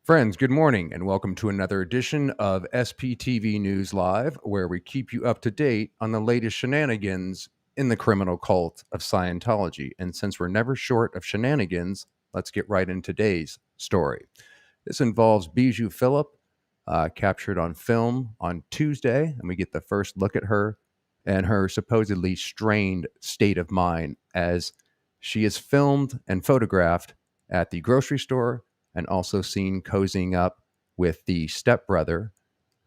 Friends, good morning, and welcome to another edition of SPTV News Live, where we keep you up to date on the latest shenanigans in the criminal cult of Scientology. And since we're never short of shenanigans, let's get right into today's story. This involves Bijou Phillips, captured on film on Tuesday, and we get the first look at her and her supposedly strained state of mind as she is filmed and photographed at the grocery store and also seen cozying up with the stepbrother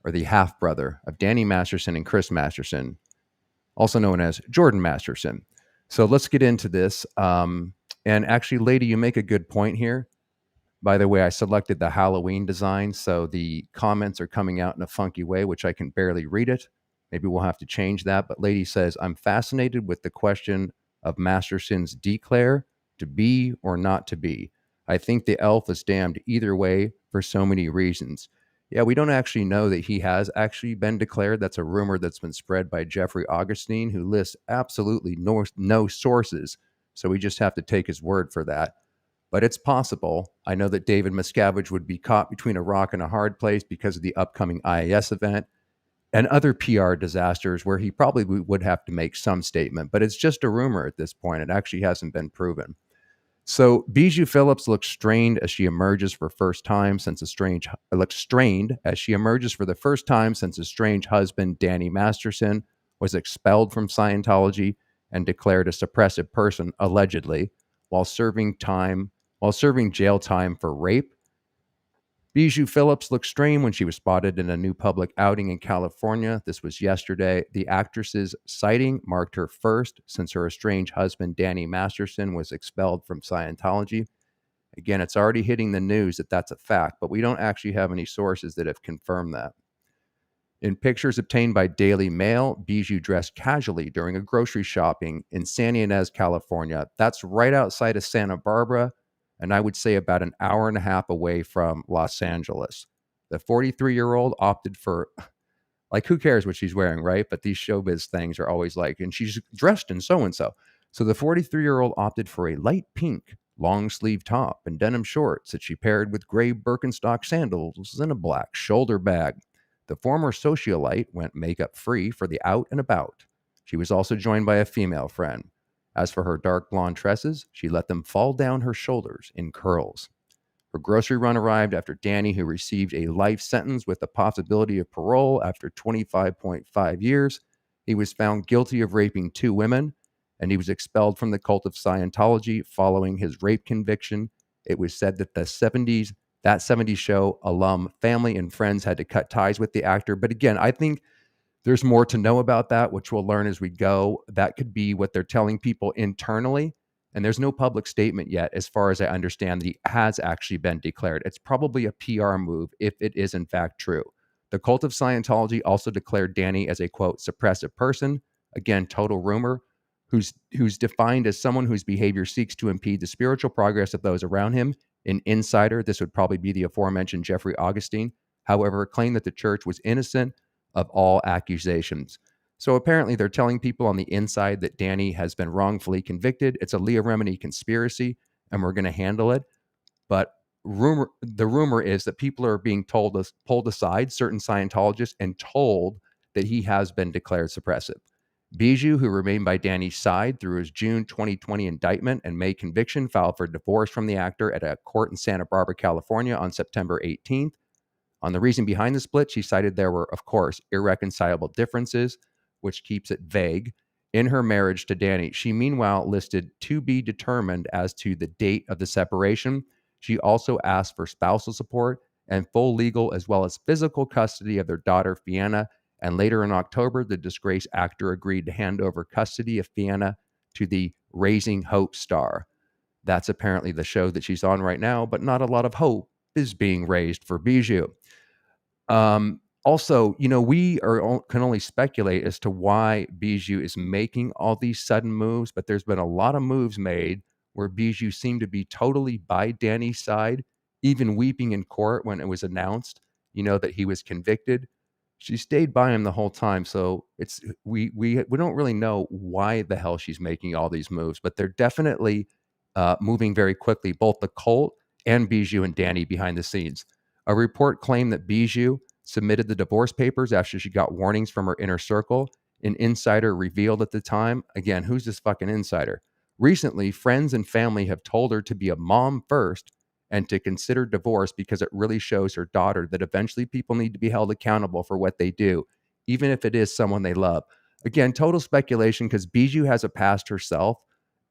or the half brother of Danny Masterson and Chris Masterson, also known as Jordan Masterson. So let's get into this. And actually, lady, you make a good point here. By the way, I selected the Halloween design, so the comments are coming out in a funky way, which I can barely read it. Maybe we'll have to change that. But lady says, I'm fascinated with the question of Masterson's declare to be or not to be. I think the elf is damned either way for so many reasons. Yeah, we don't actually know that he has actually been declared. That's a rumor that's been spread by Jeffrey Augustine, who lists absolutely no sources. So we just have to take his word for that. But it's possible. I know that David Miscavige would be caught between a rock and a hard place because of the upcoming IAS event and other PR disasters where he probably would have to make some statement. But it's just a rumor at this point. It actually hasn't been proven. So Bijou Phillips looks strained as she emerges for first time since estranged husband Danny Masterson was expelled from Scientology and declared a suppressive person allegedly while serving jail time for rape. Bijou Phillips looked strained when she was spotted in a new public outing in California. This was yesterday. The actress's sighting marked her first since her estranged husband, Danny Masterson, was expelled from Scientology. Again, it's already hitting the news that that's a fact, but we don't actually have any sources that have confirmed that. In pictures obtained by Daily Mail, Bijou dressed casually during a grocery shopping in Santa Ynez, California. That's right outside of Santa Barbara, and I would say about an hour and a half away from Los Angeles. The 43-year-old opted for, like, who cares what she's wearing, right? But these showbiz things are always like, and she's dressed in so-and-so. So the 43-year-old opted for a light pink long-sleeve top and denim shorts that she paired with gray Birkenstock sandals and a black shoulder bag. The former socialite went makeup-free for the out and about. She was also joined by a female friend. As for her dark blonde tresses, she let them fall down her shoulders in curls. Her grocery run arrived after Danny, who received a life sentence with the possibility of parole after 25.5 years. He was found guilty of raping 2 women, and he was expelled from the cult of Scientology following his rape conviction. It was said that that 70s show alum family and friends had to cut ties with the actor. But again, I think there's more to know about that, which we'll learn as we go. That could be what they're telling people internally. And there's no public statement yet, as far as I understand, that he has actually been declared. It's probably a PR move if it is in fact true. The cult of Scientology also declared Danny as a, quote, suppressive person. Again, total rumor, who's defined as someone whose behavior seeks to impede the spiritual progress of those around him. An insider, this would probably be the aforementioned Jeffrey Augustine, however, claimed that the church was innocent of all accusations. So apparently they're telling people on the inside that Danny has been wrongfully convicted. It's a Leah Remini conspiracy, and we're going to handle it. But the rumor is that people are being pulled aside, certain Scientologists, and told that he has been declared suppressive. Bijou, who remained by Danny's side through his June 2020 indictment and May conviction, filed for divorce from the actor at a court in Santa Barbara, California on September 18th. On the reason behind the split, she cited there were, of course, irreconcilable differences, which keeps it vague, in her marriage to Danny. She meanwhile listed to be determined as to the date of the separation. She also asked for spousal support and full legal as well as physical custody of their daughter, Fianna. And later in October, the disgraced actor agreed to hand over custody of Fianna to the Raising Hope star. That's apparently the show that she's on right now, but not a lot of hope is being raised for Bijou. Also, can only speculate as to why Bijou is making all these sudden moves, but there's been a lot of moves made where Bijou seemed to be totally by Danny's side, even weeping in court when it was announced, that he was convicted. She stayed by him the whole time, so we don't really know why the hell she's making all these moves, but they're definitely moving very quickly, both the cult and Bijou and Danny behind the scenes. A report claimed that Bijou submitted the divorce papers after she got warnings from her inner circle. An insider revealed at the time, again, who's this fucking insider? Recently, friends and family have told her to be a mom first and to consider divorce because it really shows her daughter that eventually people need to be held accountable for what they do, even if it is someone they love. Again, total speculation because Bijou has a past herself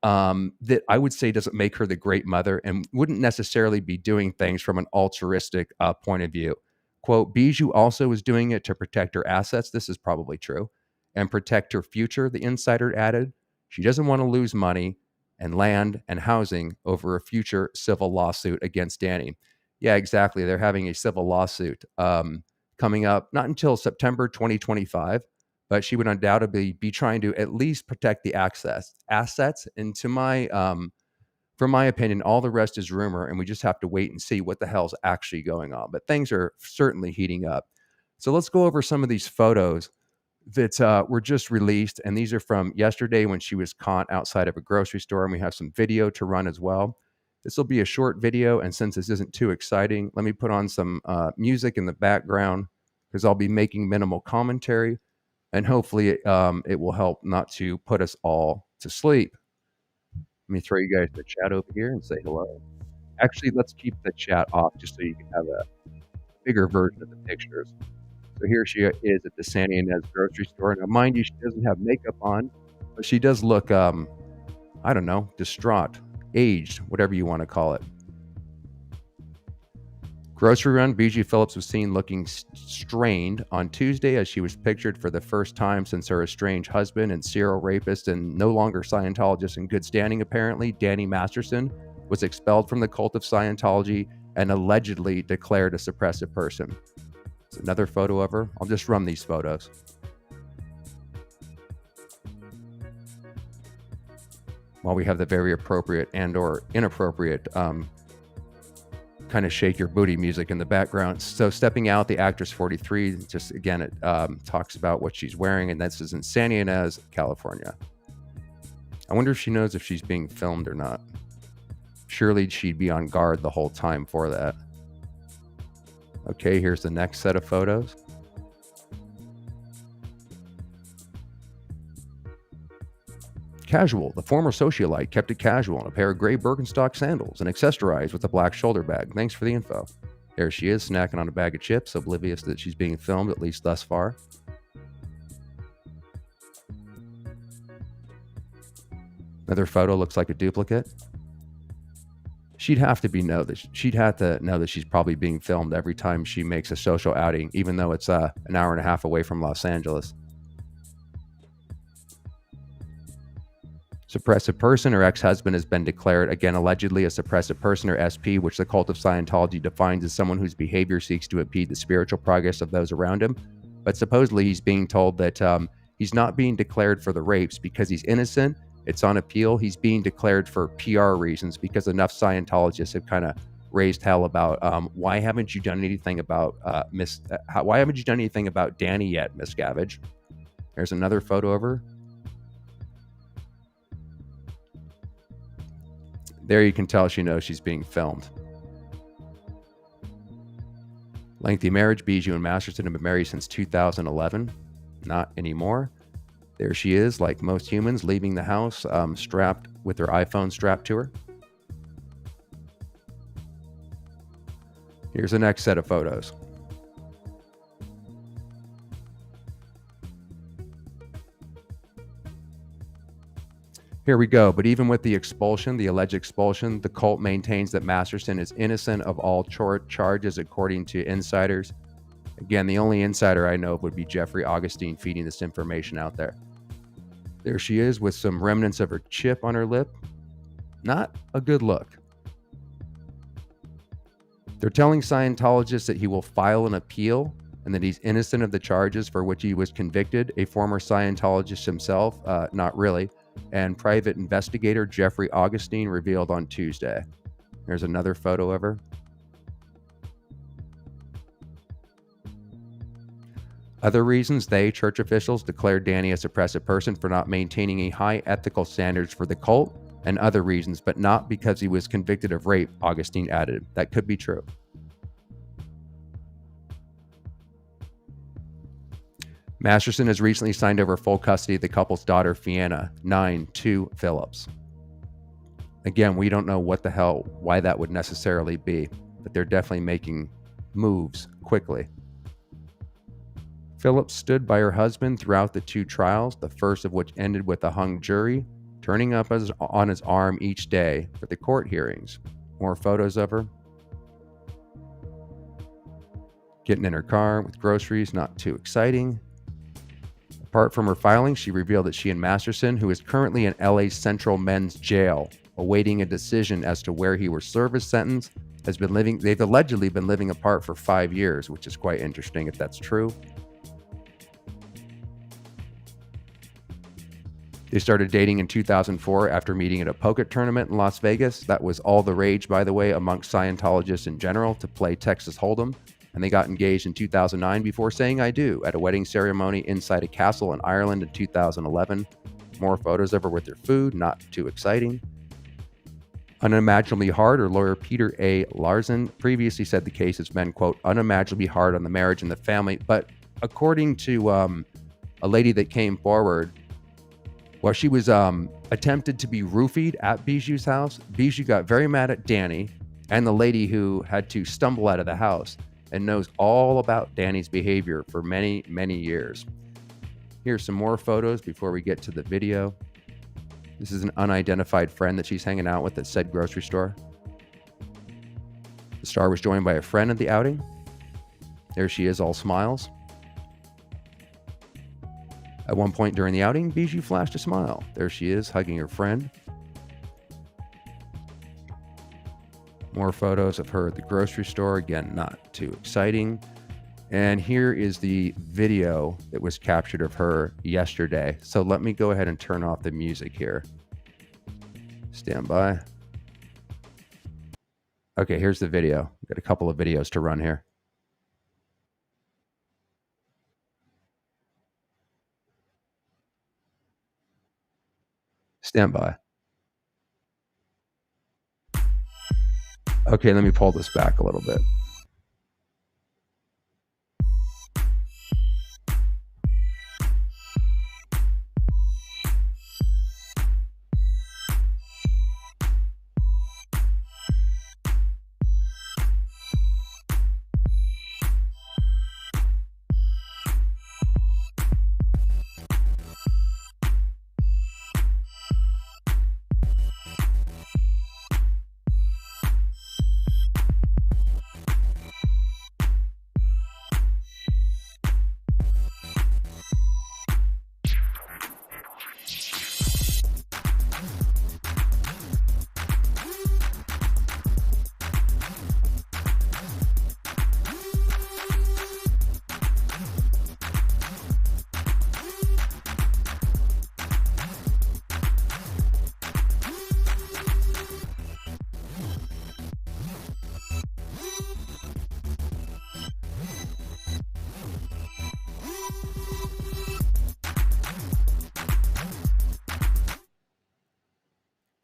that I would say doesn't make her the great mother and wouldn't necessarily be doing things from an altruistic point of view. Quote, Bijou also is doing it to protect her assets. This is probably true. And protect her future, the insider added. She doesn't want to lose money and land and housing over a future civil lawsuit against Danny. Yeah, exactly. They're having a civil lawsuit coming up, not until September 2025, but she would undoubtedly be trying to at least protect the assets. And to my, from my opinion, all the rest is rumor, and we just have to wait and see what the hell's actually going on. But things are certainly heating up. So let's go over some of these photos that were just released, and these are from yesterday when she was caught outside of a grocery store, and we have some video to run as well. This will be a short video, and since this isn't too exciting, let me put on some music in the background because I'll be making minimal commentary, and hopefully it will help not to put us all to sleep. Let me throw you guys the chat over here and say hello. Actually, let's keep the chat off just so you can have a bigger version of the pictures. So here she is at the Santa Ynez grocery store. Now, mind you, she doesn't have makeup on, but she does look, I don't know, distraught, aged, whatever you want to call it. Grocery run, Bijou Phillips was seen looking strained on Tuesday as she was pictured for the first time since her estranged husband and serial rapist and no longer Scientologist in good standing, apparently, Danny Masterson, was expelled from the cult of Scientology and allegedly declared a suppressive person. It's another photo of her. I'll just run these photos. While we have the very appropriate and or inappropriate kind of shake your booty music in the background. So stepping out, the actress 43, just again, it talks about what she's wearing, and this is in Santa Ynez, California. I wonder if she knows if she's being filmed or not. Surely she'd be on guard the whole time for that. Okay, here's the next set of photos. Casual. The former socialite kept it casual in a pair of gray Birkenstock sandals and accessorized with a black shoulder bag. Thanks for the info. There she is, snacking on a bag of chips, oblivious that she's being filmed, at least thus far. Another photo looks like a duplicate. She'd have to know that she's probably being filmed every time she makes a social outing, even though it's an hour and a half away from Los Angeles. Suppressive person. Her ex-husband has been declared, again, allegedly a suppressive person, or SP, which the cult of Scientology defines as someone whose behavior seeks to impede the spiritual progress of those around him. But supposedly he's being told that he's not being declared for the rapes because he's innocent. It's on appeal. He's being declared for PR reasons because enough Scientologists have kind of raised hell about why haven't you done anything about why haven't you done anything about Danny yet, Miss Gavage? There's another photo of her. There you can tell she knows she's being filmed. Lengthy marriage. Bijou and Masterson have been married since 2011. Not anymore. There she is, like most humans, leaving the house, strapped with her iPhone strapped to her. Here's the next set of photos. Here we go. But even with the expulsion, the alleged expulsion, the cult maintains that Masterson is innocent of all charges, according to insiders. Again, the only insider I know of would be Jeffrey Augustine feeding this information out there. There she is with some remnants of her chip on her lip. Not a good look. They're telling Scientologists that he will file an appeal and that he's innocent of the charges for which he was convicted. A former Scientologist himself, not really. And private investigator Jeffrey Augustine revealed on Tuesday. There's another photo of her. Other reasons, church officials, declared Danny a suppressive person for not maintaining a high ethical standards for the cult, and other reasons, but not because he was convicted of rape, Augustine added. That could be true. Masterson has recently signed over full custody of the couple's daughter, Fianna, 9, to Phillips. Again, we don't know why that would necessarily be, but they're definitely making moves quickly. Phillips stood by her husband throughout the 2 trials, the first of which ended with a hung jury turning up on his arm each day for the court hearings. More photos of her. Getting in her car with groceries, not too exciting. Apart from her filing, she revealed that she and Masterson, who is currently in LA's Central Men's Jail, awaiting a decision as to where he will serve his sentence, they've allegedly been living apart for 5 years, which is quite interesting if that's true. They started dating in 2004 after meeting at a poker tournament in Las Vegas. That was all the rage, by the way, amongst Scientologists in general, to play Texas Hold'em. And they got engaged in 2009 before saying I do at a wedding ceremony inside a castle in Ireland in 2011. More photos of her with her food, not too exciting. Unimaginably hard, her lawyer Peter A. Larson previously said the case has been, quote, unimaginably hard on the marriage and the family. But according to a lady that came forward, while she was attempted to be roofied at Bijou's house, Bijou got very mad at Danny and the lady who had to stumble out of the house and knows all about Danny's behavior for many, many years. Here's some more photos before we get to the video. This is an unidentified friend that she's hanging out with at said grocery store. The star was joined by a friend at the outing. There she is, all smiles. At one point during the outing, Bijou flashed a smile. There she is, hugging her friend. More photos of her at the grocery store. Again, not too exciting. And here is the video that was captured of her yesterday. So let me go ahead and turn off the music here. Stand by. Okay, here's the video. We've got a couple of videos to run here. Stand by. Okay, let me pull this back a little bit.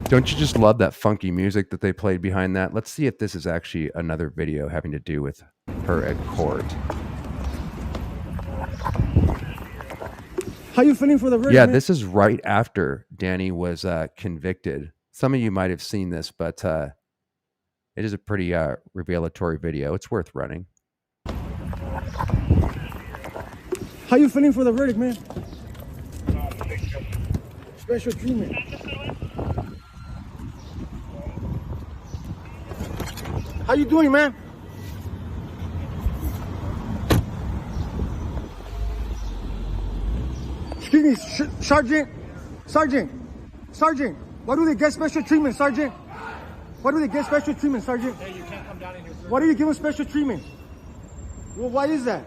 Don't you just love that funky music that they played behind that? Let's see if this is actually another video having to do with her at court. How you feeling for the verdict? Yeah, man? this is right after Danny was convicted. Some of you might have seen this, but it is a pretty revelatory video. It's worth running. How you feeling for the verdict, man? Special treatment. How you doing, man? Excuse me, Sergeant. Sergeant. Why do they get special treatment, Sergeant? Why do they get special treatment, Sergeant? Hey, you can't come down in here, sir. Why do you give them special treatment? Well, why is that?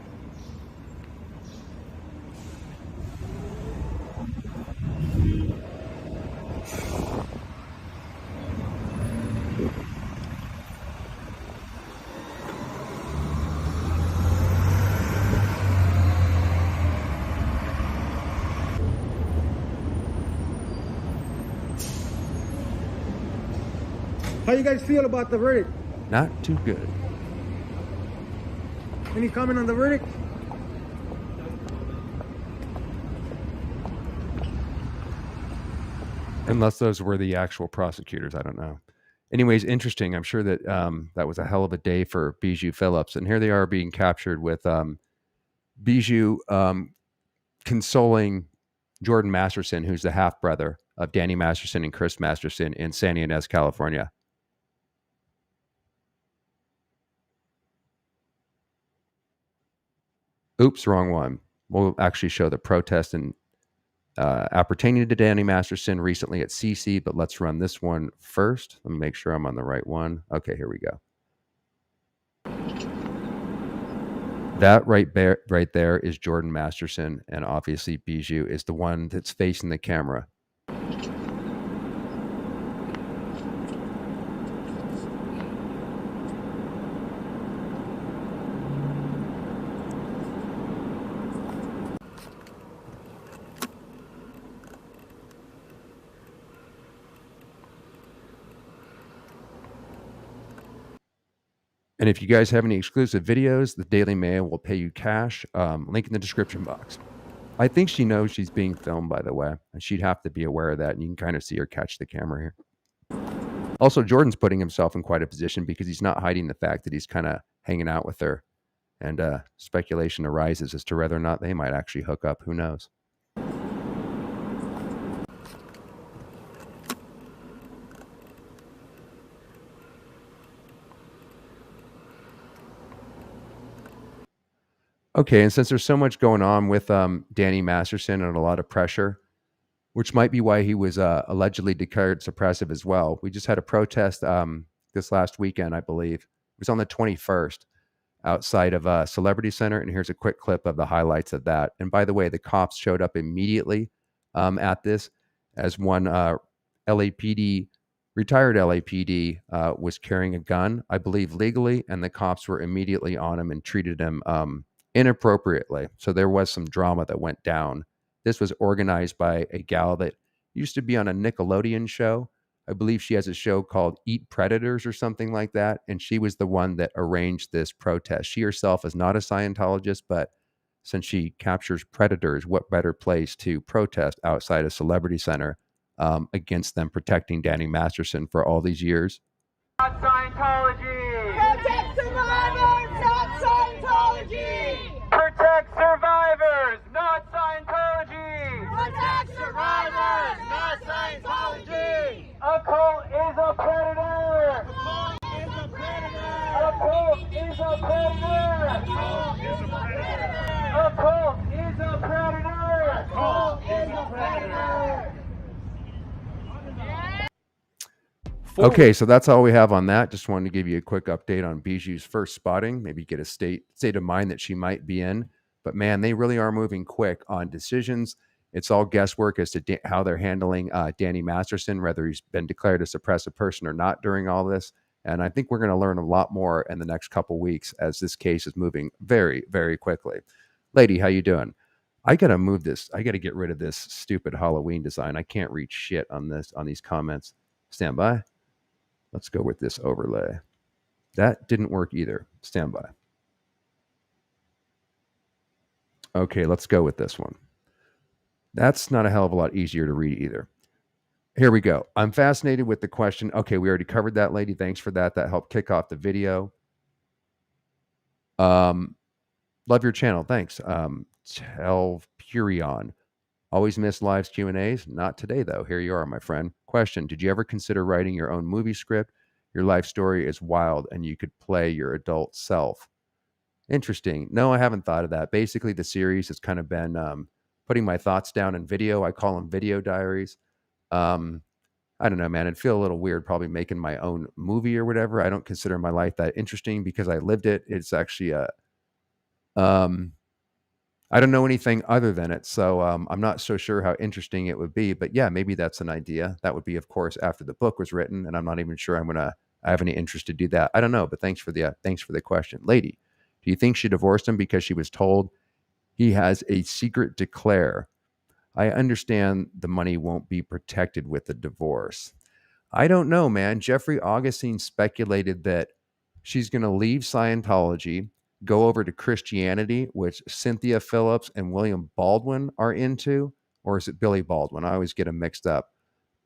How you guys feel about the verdict? Not too good. Any comment on the verdict? Unless those were the actual prosecutors, I don't know. Anyways, interesting. I'm sure that that was a hell of a day for Bijou Phillips, and here they are being captured with Bijou consoling Jordan Masterson, who's the half brother of Danny Masterson and Chris Masterson in Santa Ynez, California. Oops, wrong one. We'll actually show the protest and appertaining to Danny Masterson recently at CC, but let's run this one first. Let me make sure I'm on the right one. Okay, here we go. That right there is Jordan Masterson, and obviously Bijou is the one that's facing the camera. And if you guys have any exclusive videos, the Daily Mail will pay you cash. Link in the description box. I think she knows she's being filmed, by the way, and she'd have to be aware of that. And you can kind of see her catch the camera here. Also, Jordan's putting himself in quite a position because he's not hiding the fact that he's kind of hanging out with her. And speculation arises as to whether or not they might actually hook up. Who knows? Okay, and since there's so much going on with Danny Masterson and a lot of pressure, which might be why he was allegedly declared suppressive as well. We just had a protest this last weekend, I believe. It was on the 21st outside of a Celebrity Center, and here's a quick clip of the highlights of that. And by the way, the cops showed up immediately at this as one LAPD, retired LAPD, was carrying a gun, I believe legally, and the cops were immediately on him and treated him inappropriately. So there was some drama that went down. This was organized by a gal that used to be on a Nickelodeon show. I believe she has a show called Eat Predators or something like that. And she was the one that arranged this protest. She herself is not a Scientologist, but since she captures predators, what better place to protest outside a Celebrity Center against them protecting Danny Masterson for all these years? Not Scientology! Protect survivors, not Scientology! Protect survivors, not Scientology! Protect survivors, not Scientology! A cult is a predator! A cult is a predator! A cult is a predator! A cult is a predator! A cult is a predator! A cult is a predator! Okay, so that's all we have on that. Just wanted to give you a quick update on Bijou's first spotting, maybe get a state of mind that she might be in. But man, they really are moving quick on decisions. It's all guesswork as to how they're handling Danny Masterson, whether he's been declared a suppressive person or not during all this. And I think we're going to learn a lot more in the next couple weeks as this case is moving very, very quickly. Lady, how you doing? I got to move this. I got to get rid of this stupid Halloween design. I can't read shit on these comments. Stand by. Let's go with this overlay. That didn't work either. Stand by. Okay, let's go with this one. That's not a hell of a lot easier to read either. Here we go. I'm fascinated with the question. Okay, we already covered that, lady. Thanks for that. That helped kick off the video. Love your channel. Thanks. Telpurion. Always miss lives Q&As. Not today, though. Here you are, my friend. Question. Did you ever consider writing your own movie script? Your life story is wild, and you could play your adult self. Interesting. No, I haven't thought of that. Basically, the series has kind of been putting my thoughts down in video. I call them video diaries. I don't know, man. It'd feel a little weird probably making my own movie or whatever. I don't consider my life that interesting because I lived it. It's actually a... I don't know anything other than it, so I'm not so sure how interesting it would be. But yeah, maybe that's an idea. That would be, of course, after the book was written, and I'm not even sure I have any interest to do that. I don't know, but thanks for the question, lady. Do you think she divorced him because she was told he has a secret declare? I understand the money won't be protected with the divorce. I don't know, man. Jeffrey Augustine speculated that she's going to leave Scientology, go over to Christianity, which Cynthia Phillips and William Baldwin are into, or is it Billy Baldwin? I always get them mixed up.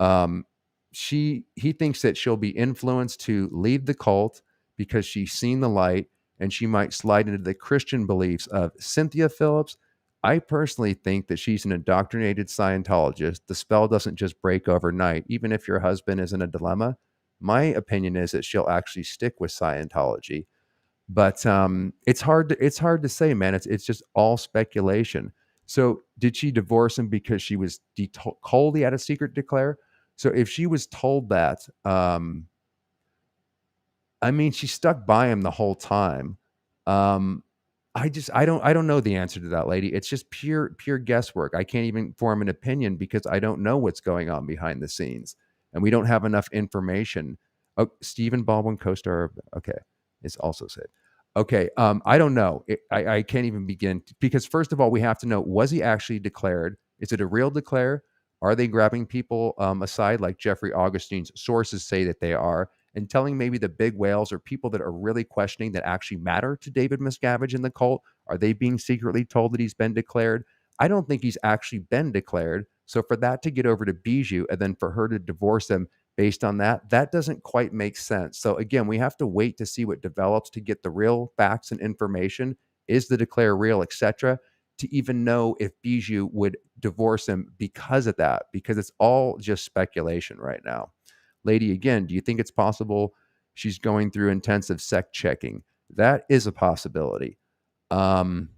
Um, he thinks that she'll be influenced to leave the cult because she's seen the light and she might slide into the Christian beliefs of Cynthia Phillips. I personally think that she's an indoctrinated Scientologist. The spell doesn't just break overnight, even if your husband is in a dilemma. My opinion is that she'll actually stick with Scientology. But it's hard to say, man. It's just all speculation. So did she divorce him because she was told he had a secret declare? So if she was told that, I mean, she stuck by him the whole time. Um, I don't know the answer to that, lady. It's just pure guesswork. I can't even form an opinion because I don't know what's going on behind the scenes, and we don't have enough information. Oh, Stephen Baldwin, co-star. Okay, is also said. Okay, I don't know. I can't even begin because first of all, we have to know: was he actually declared? Is it a real declare? Are they grabbing people aside like Jeffrey Augustine's sources say that they are? And telling maybe the big whales or people that are really questioning that actually matter to David Miscavige in the cult, are they being secretly told that he's been declared? I don't think he's actually been declared. So for that to get over to Bijou and then for her to divorce him based on that, that doesn't quite make sense. So again, we have to wait to see what develops to get the real facts and information. Is the declare real, etc., to even know if Bijou would divorce him because of that, because it's all just speculation right now. Lady, again, do you think it's possible she's going through intensive sect checking? That is a possibility. Um,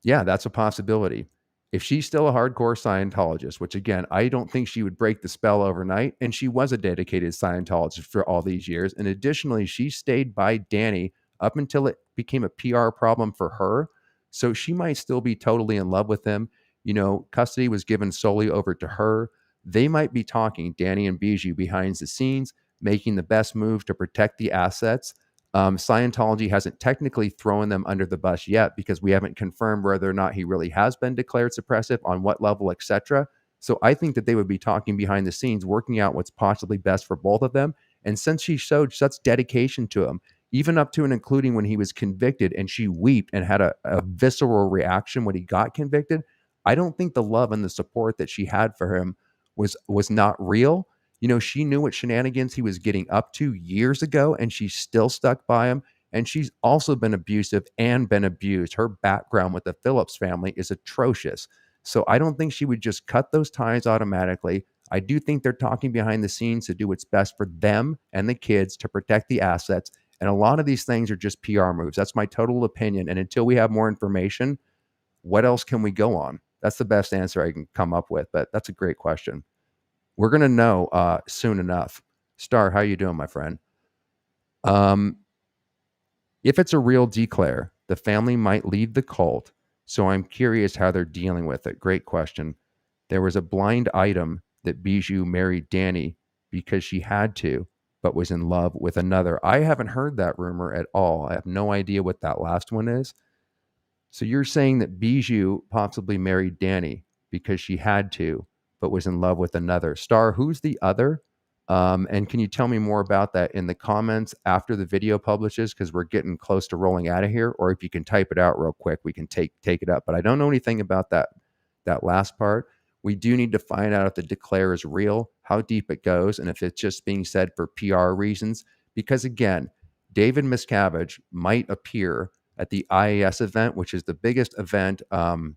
yeah, that's a possibility. If she's still a hardcore Scientologist, which again, I don't think she would break the spell overnight, and she was a dedicated Scientologist for all these years. And additionally, she stayed by Danny up until it became a PR problem for her. So she might still be totally in love with him. You know, custody was given solely over to her. They might be talking, Danny and Bijou, behind the scenes, making the best move to protect the assets. Scientology hasn't technically thrown them under the bus yet because we haven't confirmed whether or not he really has been declared suppressive, on what level, etc. So I think that they would be talking behind the scenes, working out what's possibly best for both of them. And since she showed such dedication to him, even up to and including when he was convicted and she wept and had a visceral reaction when he got convicted, I don't think the love and the support that she had for him was not real. You know, she knew what shenanigans he was getting up to years ago, and she still stuck by him. And she's also been abusive and been abused. Her background with the Phillips family is atrocious. So I don't think she would just cut those ties automatically. I do think they're talking behind the scenes to do what's best for them and the kids to protect the assets. And a lot of these things are just PR moves. That's my total opinion. And until we have more information, what else can we go on? That's the best answer I can come up with. But that's a great question. We're going to know soon enough. Star, how you doing, my friend? If it's a real declare, the family might leave the cult. So I'm curious how they're dealing with it. Great question. There was a blind item that Bijou married Danny because she had to, but was in love with another. I haven't heard that rumor at all. I have no idea what that last one is. So you're saying that Bijou possibly married Danny because she had to, but was in love with another. Star, who's the other? And can you tell me more about that in the comments after the video publishes? Because we're getting close to rolling out of here. Or if you can type it out real quick, we can take it up. But I don't know anything about that last part. We do need to find out if the declare is real, how deep it goes, and if it's just being said for PR reasons. Because again, David Miscavige might appear at the IAS event, which is the biggest event ever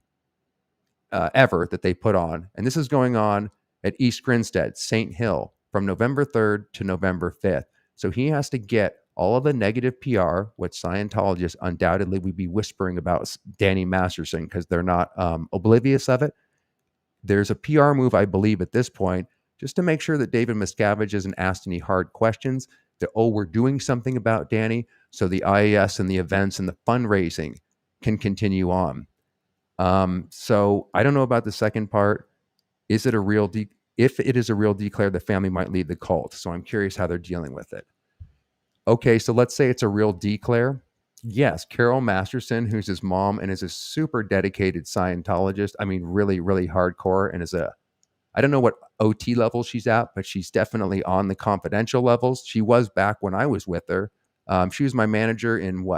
that they put on. And this is going on at East Grinstead, St. Hill, from November 3rd to November 5th. So he has to get all of the negative PR, which Scientologists undoubtedly would be whispering about Danny Masterson because they're not oblivious of it. There's a PR move, I believe, at this point, just to make sure that David Miscavige isn't asked any hard questions, that, oh, we're doing something about Danny, so the IAS and the events and the fundraising can continue on. So I don't know about the second part. Is it a real if it is a real declare, the family might leave the cult. So I'm curious how they're dealing with it. Okay, so let's say it's a real declare. Yes, Carol Masterson, who's his mom and is a super dedicated Scientologist. I mean, really, really hardcore, and I don't know what OT level she's at, but she's definitely on the confidential levels. She was back when I was with her. She was my manager in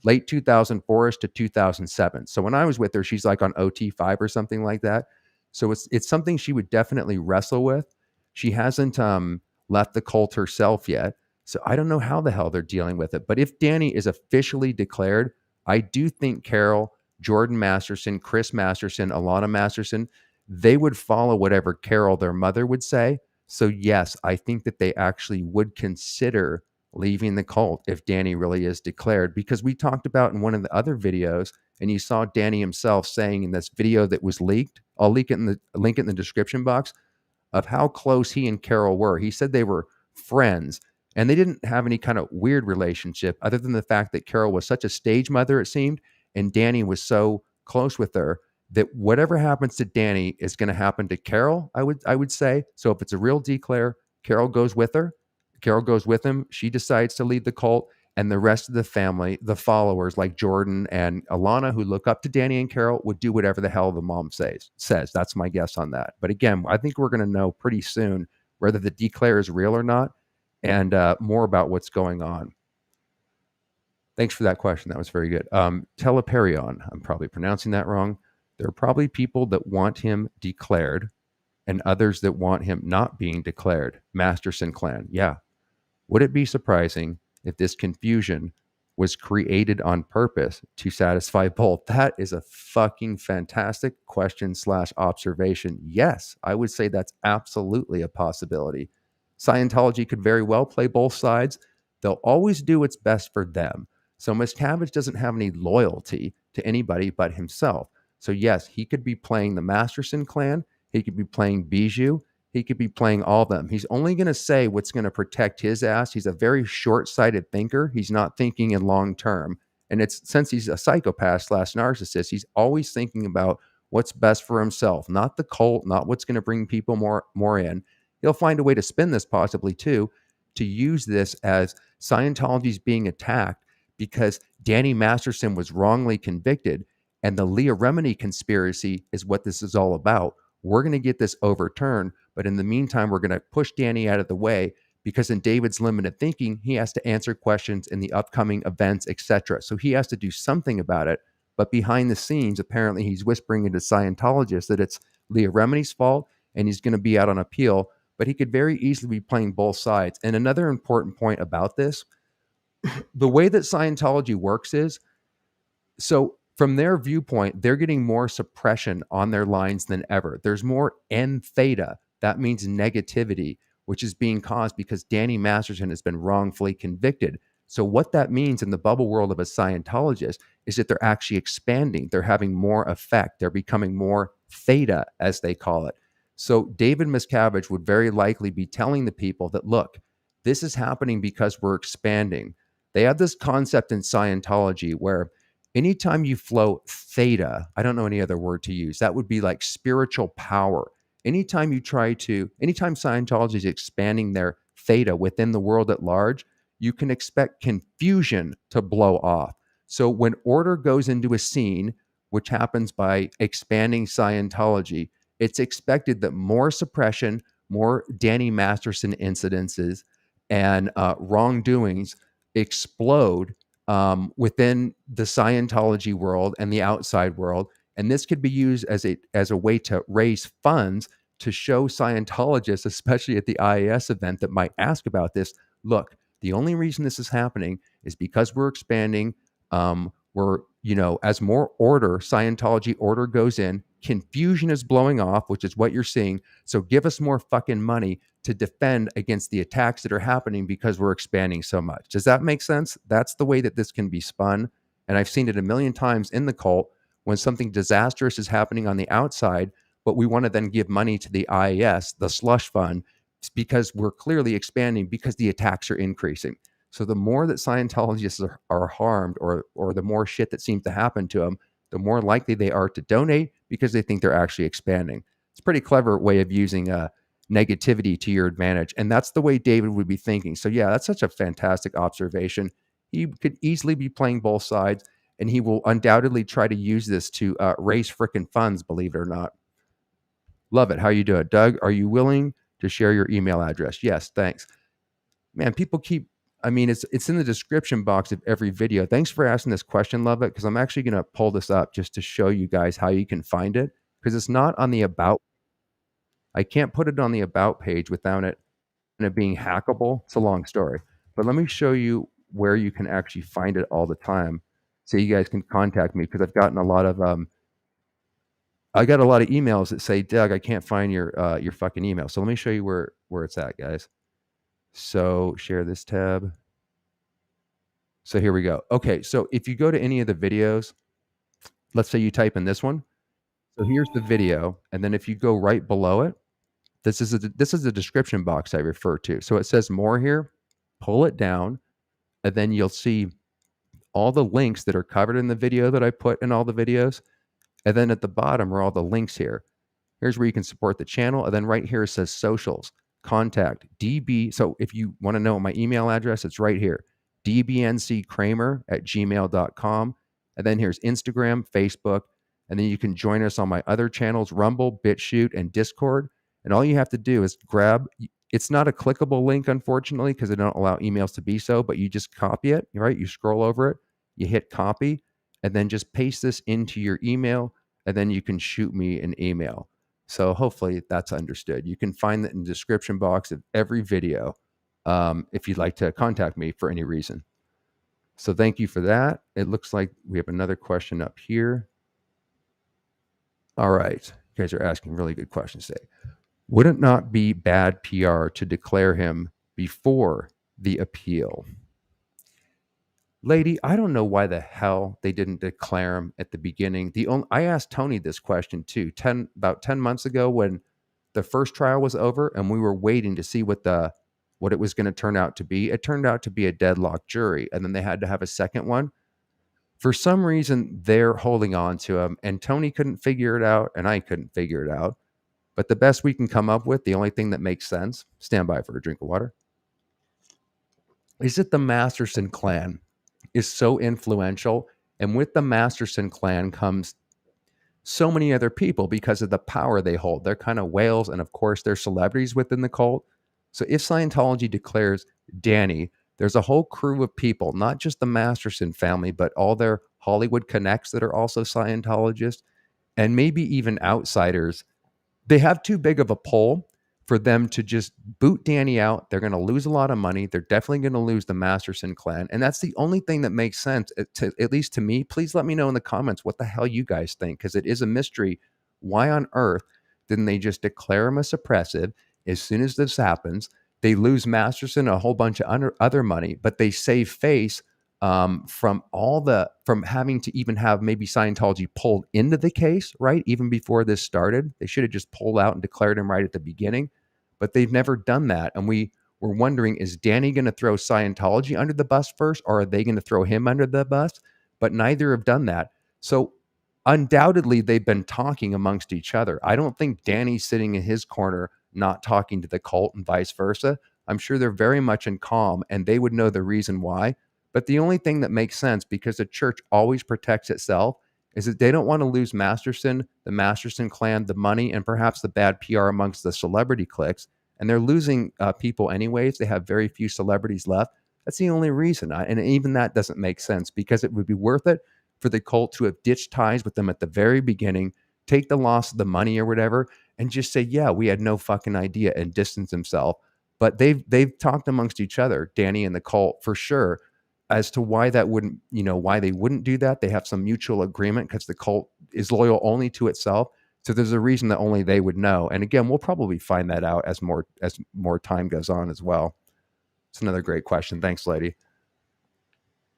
late 2004 to 2007. So when I was with her, she's like on OT 5 or something like that. So it's something she would definitely wrestle with. She hasn't left the cult herself yet. So I don't know how the hell they're dealing with it. But if Danny is officially declared, I do think Carol, Jordan Masterson, Chris Masterson, Alana Masterson, they would follow whatever Carol, their mother, would say. So yes, I think that they actually would consider leaving the cult if Danny really is declared, because we talked about in one of the other videos, and you saw Danny himself saying in this video that was leaked, I'll link it in the description box, of how close he and Carol were. He said they were friends and they didn't have any kind of weird relationship other than the fact that Carol was such a stage mother, it seemed, and Danny was so close with her that whatever happens to Danny is going to happen to Carol, I would say. So if it's a real declare, Carol goes with her. Carol goes with him. She decides to lead the cult, and the rest of the family, the followers like Jordan and Alana, who look up to Danny and Carol, would do whatever the hell the mom says. That's my guess on that. But again, I think we're going to know pretty soon whether the declare is real or not, and more about what's going on. Thanks for that question. That was very good. Teleperion, I'm probably pronouncing that wrong. There are probably people that want him declared and others that want him not being declared. Masterson clan. Yeah. Would it be surprising if this confusion was created on purpose to satisfy both? That is a fucking fantastic question / observation. Yes, I would say that's absolutely a possibility. Scientology could very well play both sides. They'll always do what's best for them. So Miscavige doesn't have any loyalty to anybody but himself. So yes, he could be playing the Masterson clan. He could be playing Bijou. He could be playing all of them. He's only going to say what's going to protect his ass. He's a very short-sighted thinker. He's not thinking in long term. And it's since he's a psychopath / narcissist, he's always thinking about what's best for himself, not the cult, not what's going to bring people more in. He'll find a way to spin this possibly too, to use this as Scientology's being attacked because Danny Masterson was wrongly convicted, and the Leah Remini conspiracy is what this is all about. We're going to get this overturned, but in the meantime, we're going to push Danny out of the way because in David's limited thinking, he has to answer questions in the upcoming events, etc. So he has to do something about it. But behind the scenes, apparently he's whispering into Scientologists that it's Leah Remini's fault and he's going to be out on appeal, but he could very easily be playing both sides. And another important point about this, the way that Scientology works is, so from their viewpoint, they're getting more suppression on their lines than ever. There's more N theta. That means negativity, which is being caused because Danny Masterson has been wrongfully convicted. So what that means in the bubble world of a Scientologist is that they're actually expanding. They're having more effect. They're becoming more theta, as they call it. So David Miscavige would very likely be telling the people that, look, this is happening because we're expanding. They have this concept in Scientology where anytime you flow theta, I don't know any other word to use, that would be like spiritual power. Anytime Scientology is expanding their theta within the world at large, you can expect confusion to blow off. So when order goes into a scene, which happens by expanding Scientology, it's expected that more suppression, more Danny Masterson incidences, and wrongdoings explode within the Scientology world and the outside world. And this could be used as a way to raise funds to show Scientologists, especially at the IAS event that might ask about this, look, the only reason this is happening is because we're expanding. As more order, Scientology order goes in, confusion is blowing off, which is what you're seeing. So give us more fucking money to defend against the attacks that are happening because we're expanding so much. Does that make sense? That's the way that this can be spun. And I've seen it a million times in the cult when something disastrous is happening on the outside, but we want to then give money to the IAS, the slush fund, because we're clearly expanding because the attacks are increasing. So the more that Scientologists are harmed or the more shit that seems to happen to them, the more likely they are to donate because they think they're actually expanding. It's a pretty clever way of using negativity to your advantage. And that's the way David would be thinking. So yeah, that's such a fantastic observation. He could easily be playing both sides, and he will undoubtedly try to use this to raise frickin' funds, believe it or not. Love it. How you doing? Doug, are you willing to share your email address? Yes, thanks. Man, people keep, it's in the description box of every video. Thanks for asking this question, love it, because I'm actually going to pull this up just to show you guys how you can find it. because it's not on the about. I can't put it on the about page without it being hackable. It's a long story, but let me show you where you can actually find it all the time, so you guys can contact me, because I've gotten a lot of I got a lot of emails that say, Doug, I can't find your fucking email. So let me show you where it's at, guys. So share this tab. So here we go. Okay, so if you go to any of the videos, let's say you type in this one. So here's the video, and then if you go right below it, this is a description box I refer to. So it says more here. Pull it down, and then you'll see all the links that are covered in the video that I put in all the videos. And then at the bottom are all the links here. Here's where you can support the channel. And then right here it says socials, contact, DB. So if you want to know my email address, it's right here, dbnckramer@gmail.com. And then here's Instagram, Facebook. And then you can join us on my other channels, Rumble, BitChute, and Discord. And all you have to do is grab, it's not a clickable link, unfortunately, because they don't allow emails to be so, but you just copy it, right? You scroll over it, you hit copy, and then just paste this into your email, and then you can shoot me an email. So hopefully that's understood. You can find that in the description box of every video if you'd like to contact me for any reason. So thank you for that. It looks like we have another question up here. All right. You guys are asking really good questions today. Would it not be bad PR to declare him before the appeal? Lady, I don't know why the hell they didn't declare him at the beginning. I asked Tony this question too, about 10 months ago, when the first trial was over and we were waiting to see what it was going to turn out to be. It turned out to be a deadlocked jury, and then they had to have a second one. For some reason, they're holding on to him, and Tony couldn't figure it out, and I couldn't figure it out. But the best we can come up with, the only thing that makes sense, stand by for a drink of water, is that the Masterson clan is so influential. And with the Masterson clan comes so many other people because of the power they hold. They're kind of whales, and of course, they're celebrities within the cult. So if Scientology declares Danny, there's a whole crew of people, not just the Masterson family, but all their Hollywood connects that are also Scientologists, and maybe even outsiders. They have too big of a pull for them to just boot Danny out. They're going to lose a lot of money. They're definitely going to lose the Masterson clan. And that's the only thing that makes sense, at least to me. Please let me know in the comments what the hell you guys think, because it is a mystery. Why on earth didn't they just declare him a suppressive? As soon as this happens, they lose Masterson a whole bunch of other money, but they save face from having to even have maybe Scientology pulled into the case, right? Even before this started, they should have just pulled out and declared him right at the beginning, but they've never done that. And we were wondering, is Danny going to throw Scientology under the bus first, or are they going to throw him under the bus? But neither have done that. So undoubtedly they've been talking amongst each other. I don't think Danny's sitting in his corner, not talking to the cult and vice versa. I'm sure they're very much in calm, and they would know the reason why. But the only thing that makes sense, because the church always protects itself, is that they don't want to lose Masterson, the Masterson clan, the money, and perhaps the bad PR amongst the celebrity cliques. And they're losing people anyways. They have very few celebrities left. That's the only reason. And even that doesn't make sense, because it would be worth it for the cult to have ditched ties with them at the very beginning, take the loss of the money or whatever, and just say, yeah, we had no fucking idea, and distance himself. But they've talked amongst each other, Danny and the cult, for sure, as to why that wouldn't, why they wouldn't do that. They have some mutual agreement because the cult is loyal only to itself. So there's a reason that only they would know. And again, we'll probably find that out as more time goes on as well. It's another great question. Thanks, lady.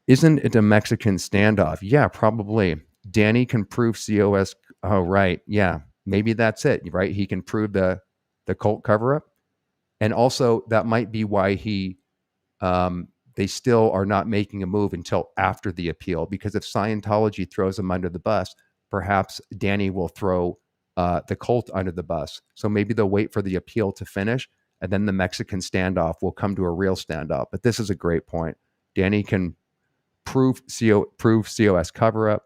Isn't it a Mexican standoff? Yeah, probably. Danny can prove COS. Oh, right. Yeah, maybe that's it, right? He can prove the cult cover-up. And also that might be why they still are not making a move until after the appeal, because if Scientology throws them under the bus, perhaps Danny will throw the cult under the bus. So maybe they'll wait for the appeal to finish, and then the Mexican standoff will come to a real standoff. But this is a great point. Danny can prove COS cover-up.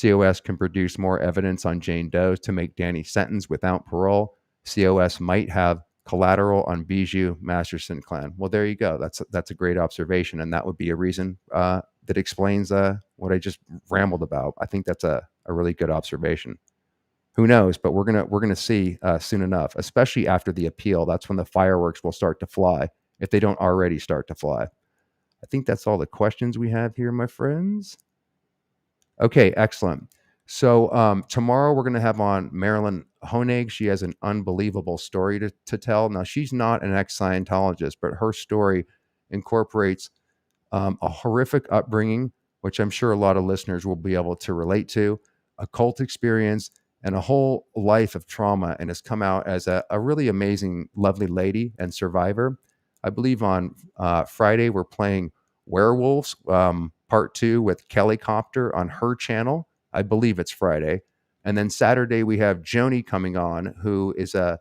COS can produce more evidence on Jane Doe's to make Danny sentenced without parole. COS might have collateral on Bijou Masterson clan. Well, there you go. That's a great observation, and that would be a reason that explains what I just rambled about. I think that's a really good observation. who knows? But we're gonna see soon enough, especially after the appeal. That's when the fireworks will start to fly, if they don't already start to fly. I think that's all the questions we have here, my friends. Okay, excellent. So tomorrow we're going to have on Marilyn Honig. She has an unbelievable story to tell. Now, she's not an ex-Scientologist, but her story incorporates a horrific upbringing, which I'm sure a lot of listeners will be able to relate to, a cult experience, and a whole life of trauma, and has come out as a really amazing, lovely lady and survivor. I believe on Friday we're playing Werewolves Part 2 with Kelly Copter on her channel. I believe it's Friday. And then Saturday we have Joni coming on, who is a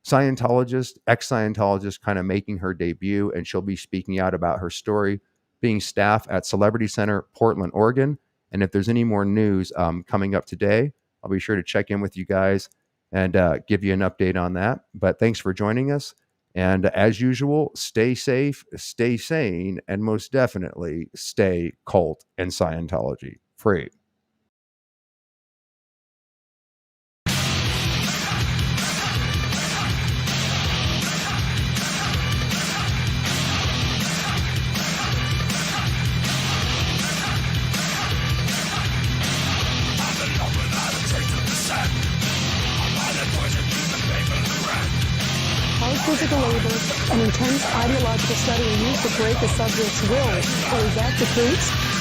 Scientologist, ex-Scientologist, kind of making her debut, and she'll be speaking out about her story, being staff at Celebrity Center, Portland, Oregon. And if there's any more news coming up today, I'll be sure to check in with you guys and give you an update on that. But thanks for joining us. And as usual, stay safe, stay sane, and most definitely stay cult and Scientology free. Hard physical labor and intense ideological study are used to break the subject's will. Or is that the case?